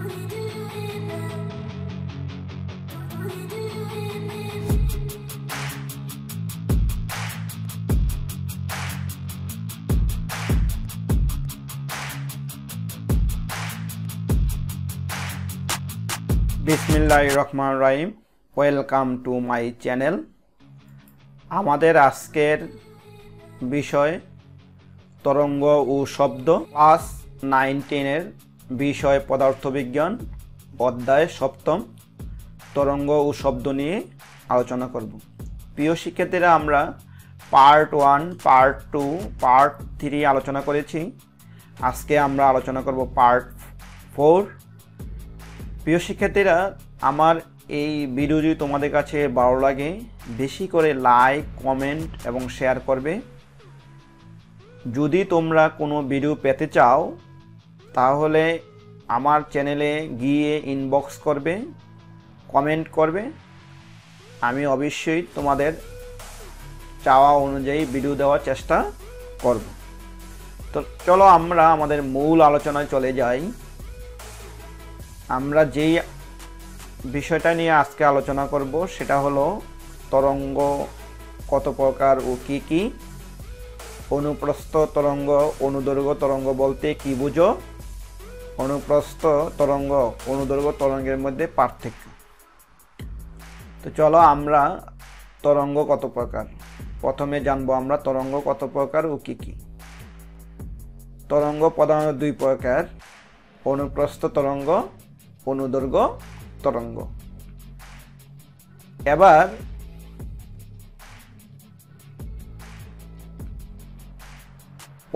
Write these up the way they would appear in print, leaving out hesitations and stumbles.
বিসমিল্লাহির রহমানির রহিম। Welcome to my channel. আমাদের আজকের বিষয় তরঙ্গ ও শব্দ, ক্লাস 9-10 বিষয় পদার্থবিজ্ঞান, অধ্যায় 7 তরঙ্গ ও শব্দ নিয়ে আলোচনা করব। প্রিয় শিক্ষার্থীরা, আমরা পার্ট 1, পার্ট 2, পার্ট 3 আলোচনা করেছি। আজকে আমরা আলোচনা করব পার্ট 4। প্রিয় শিক্ষার্থীরা, আমার এই ভিডিও যদি তোমাদের কাছে ভালো লাগে, বেশি করে লাইক, কমেন্ট এবং শেয়ার করবে। যদি তোমরা কোনো ভিডিও পেতে চাও তাহলে আমার চ্যানেলে গিয়ে ইনবক্স করবে, কমেন্ট করবে। আমি অবশ্যই তোমাদের চাওয়া অনুযায়ী ভিডিও দেওয়ার চেষ্টা করব। তো চলো আমরা আমাদের মূল আলোচনায় চলে যাই। আমরা যেই বিষয়টা নিয়ে আজকে আলোচনা করব সেটা হলো তরঙ্গ কত প্রকার ও কি কি, অনুপ্রস্থ তরঙ্গ, অনুদৈর্ঘ্য তরঙ্গ বলতে কি বুঝো, অনুপ্রস্থ তরঙ্গ, অনুদৈর্ঘ্য তরঙ্গের মধ্যে পার্থক্য। তো চলো আমরা তরঙ্গ কত প্রকার, প্রথমে জানবো আমরা তরঙ্গ কত প্রকার ও কি কি। তরঙ্গ প্রধানত দুই প্রকার, অনুপ্রস্থ তরঙ্গ, অনুদৈর্ঘ্য তরঙ্গ। এবার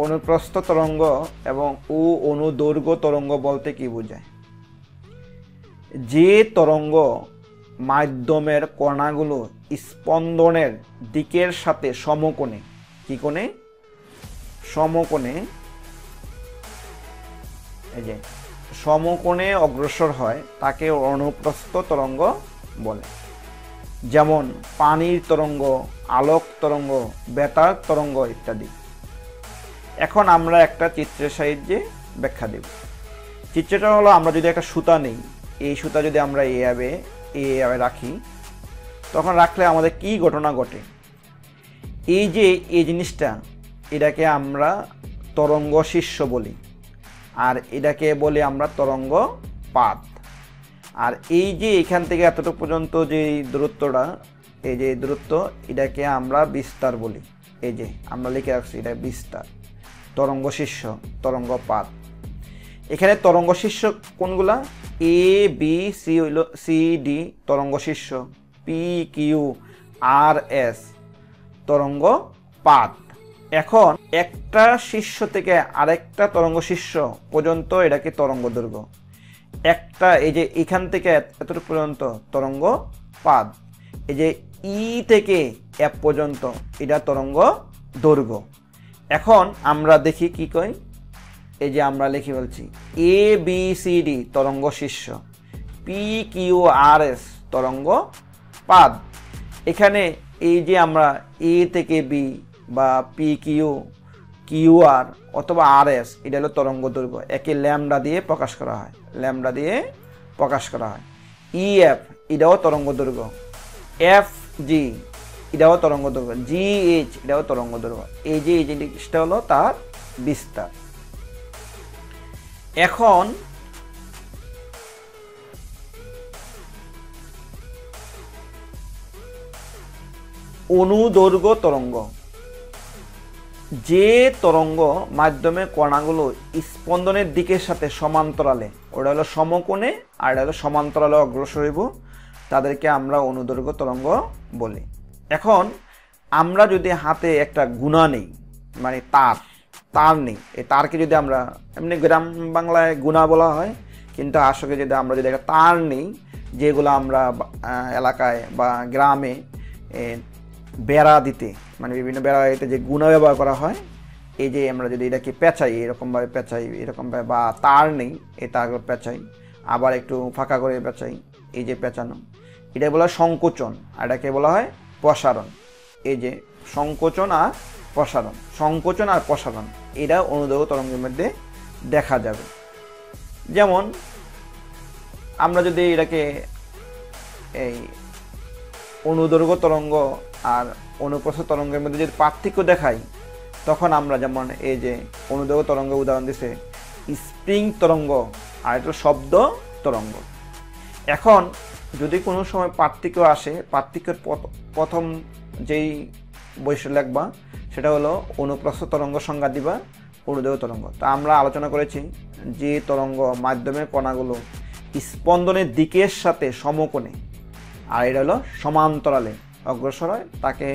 অনুপ্রস্থ তরঙ্গ এবং অনুদৈর্ঘ্য তরঙ্গ বলতে কি বোঝায়? যে তরঙ্গ মাধ্যমের কণাগুলো স্পন্দনের দিকের সাথে সমকোণে, কি কোণে? সমকোণে, এই যে সমকোণে অগ্রসর হয় তাকে অনুপ্রস্থ তরঙ্গ বলে। যেমন পানির তরঙ্গ, আলোক তরঙ্গ, বেতার তরঙ্গ ইত্যাদি। এখন আমরা একটা চিত্রের সাহায্যে ব্যাখ্যা দেব। চিত্রটা হলো, আমরা যদি একটা সুতা নেই, এই সুতা যদি আমরা এইভাবে রাখি, তখন রাখলে আমাদের কি ঘটনা ঘটে? এই যে এই জিনিসটা, এটাকে আমরা তরঙ্গ শীর্ষ বলি, আর এটাকে বলি আমরা তরঙ্গ পাত। আর এই যে এখান থেকে এতটুকু পর্যন্ত যে দূরত্বটা, এই যে দূরত্ব, এটাকে আমরা বিস্তার বলি। এই যে আমরা লিখে রাখছি, এটা বিস্তার। তরঙ্গ শীর্ষ, তরঙ্গ পাত। এখানে তরঙ্গ শীর্ষ কোনগুলা? এ বি সি হইল সি ডি তরঙ্গ শীর্ষ, পি কিউ আর এস তরঙ্গ পাত। এখন একটা শীর্ষ থেকে আরেকটা তরঙ্গ শীর্ষ পর্যন্ত এটাকে তরঙ্গ দৈর্ঘ্য। একটা এই যে এখান থেকে এতটুকু পর্যন্ত তরঙ্গ পাত। এই যে ই থেকে এফ পর্যন্ত এটা তরঙ্গ দৈর্ঘ্য। এখন আমরা দেখি কি কই। এই যে আমরা লিখে বলছি এ বি সি ডি তরঙ্গ শীর্ষ, পি কিউ আর এস তরঙ্গ পাত। এখানে এই যে আমরা এ থেকে বি বা পি কিউ, কিউ আর অথবা আর এস, এটা হলো তরঙ্গ দৈর্ঘ্য। একে ল্যামডা দিয়ে প্রকাশ করা হয়, ল্যামডা দিয়ে প্রকাশ করা হয়। ই এফ এটাও তরঙ্গ দৈর্ঘ্য, এফ জি এটাও তরঙ্গ দৈর্ঘ্য, জি এইচ এটাও তরঙ্গ দৈর্ঘ্য। এই যে এই জিনিসটা হলো তার বিস্তার। এখন অনুদৈর্ঘ্য তরঙ্গ, যে তরঙ্গ মাধ্যমে কণাগুলো স্পন্দনের দিকের সাথে সমান্তরালে, ওটা হলো সমকোণে আর এটা হলো সমান্তরালে অগ্রসর হইব, তাদেরকে আমরা অনুদৈর্ঘ্য তরঙ্গ বলি। এখন আমরা যদি হাতে একটা গুণা নেই, মানে তার নেই, এই তারকে যদি আমরা এমনি গ্রাম বাংলায় গুণা বলা হয়, কিন্তু আসলে যদি আমরা যদি একটা তার নেই, যেগুলো আমরা এলাকায় বা গ্রামে বেড়া দিতে, মানে বিভিন্ন বেড়া দিতে যে গুণা ব্যবহার করা হয়, এই যে আমরা যদি এটাকে পেঁচাই, এরকমভাবে পেঁচাই, এরকমভাবে, বা তার নেই এই তারগুলো পেঁচাই, আবার একটু ফাঁকা করে পেঁচাই, এই যে পেঁচানো, এটা বলা হয় সংকোচন, আর এটাকে বলা হয় প্রসারণ। এই যে সংকোচন আর প্রসারণ, সংকোচন আর প্রসারণ, এটা অনুদৈর্ঘ্য তরঙ্গের মধ্যে দেখা যাবে। যেমন আমরা যদি এটাকে এই অনুদৈর্ঘ্য তরঙ্গ আর অনুপ্রস্থ তরঙ্গের মধ্যে যদি পার্থক্য দেখাই, তখন আমরা যেমন এই যে অনুদৈর্ঘ্য তরঙ্গ উদাহরণ দিছে স্প্রিং তরঙ্গ আর এটা শব্দ তরঙ্গ। এখন যদি কোনো সময় পার্থক্য আসে, পার্থক্যের প্রথম যেই বৈশিষ্ট্য লিখবা সেটা হলো অনুপ্রস্থ তরঙ্গ সংজ্ঞা দিবা, অনুদৈর্ঘ্য তরঙ্গ। তা আমরা আলোচনা করেছি যে তরঙ্গ মাধ্যমের কণাগুলো স্পন্দনের দিকের সাথে সমকোণে আর এটা হলো সমান্তরালে অগ্রসর হয় তাকে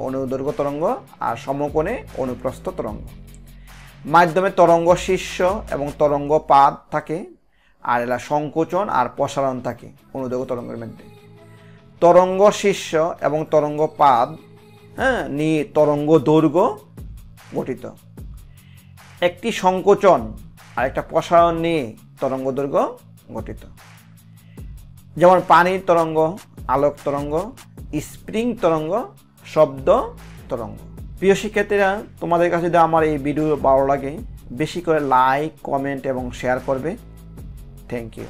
অনুদৈর্ঘ্য তরঙ্গ, আর সমকোণে অনুপ্রস্থ তরঙ্গ। মাধ্যমে তরঙ্গ শীর্ষ এবং তরঙ্গ পাদ থাকে, আর এলা সংকোচন আর প্রসারণ থাকে অনুদৈর্ঘ্য তরঙ্গের মধ্যে। তরঙ্গ শীর্ষ এবং তরঙ্গ পাদ নিয়ে তরঙ্গ দৈর্ঘ্য গঠিত। একটি সংকোচন আর একটা প্রসারণ নিয়ে তরঙ্গ দৈর্ঘ্য গঠিত। যেমন পানির তরঙ্গ, আলোক তরঙ্গ, স্প্রিং তরঙ্গ, শব্দ তরঙ্গ। প্রিয় শিক্ষার্থীরা, তোমাদের কাছে যদি আমার এই ভিডিও ভালো লাগে বেশি করে লাইক, কমেন্ট এবং শেয়ার করবে। Thank you.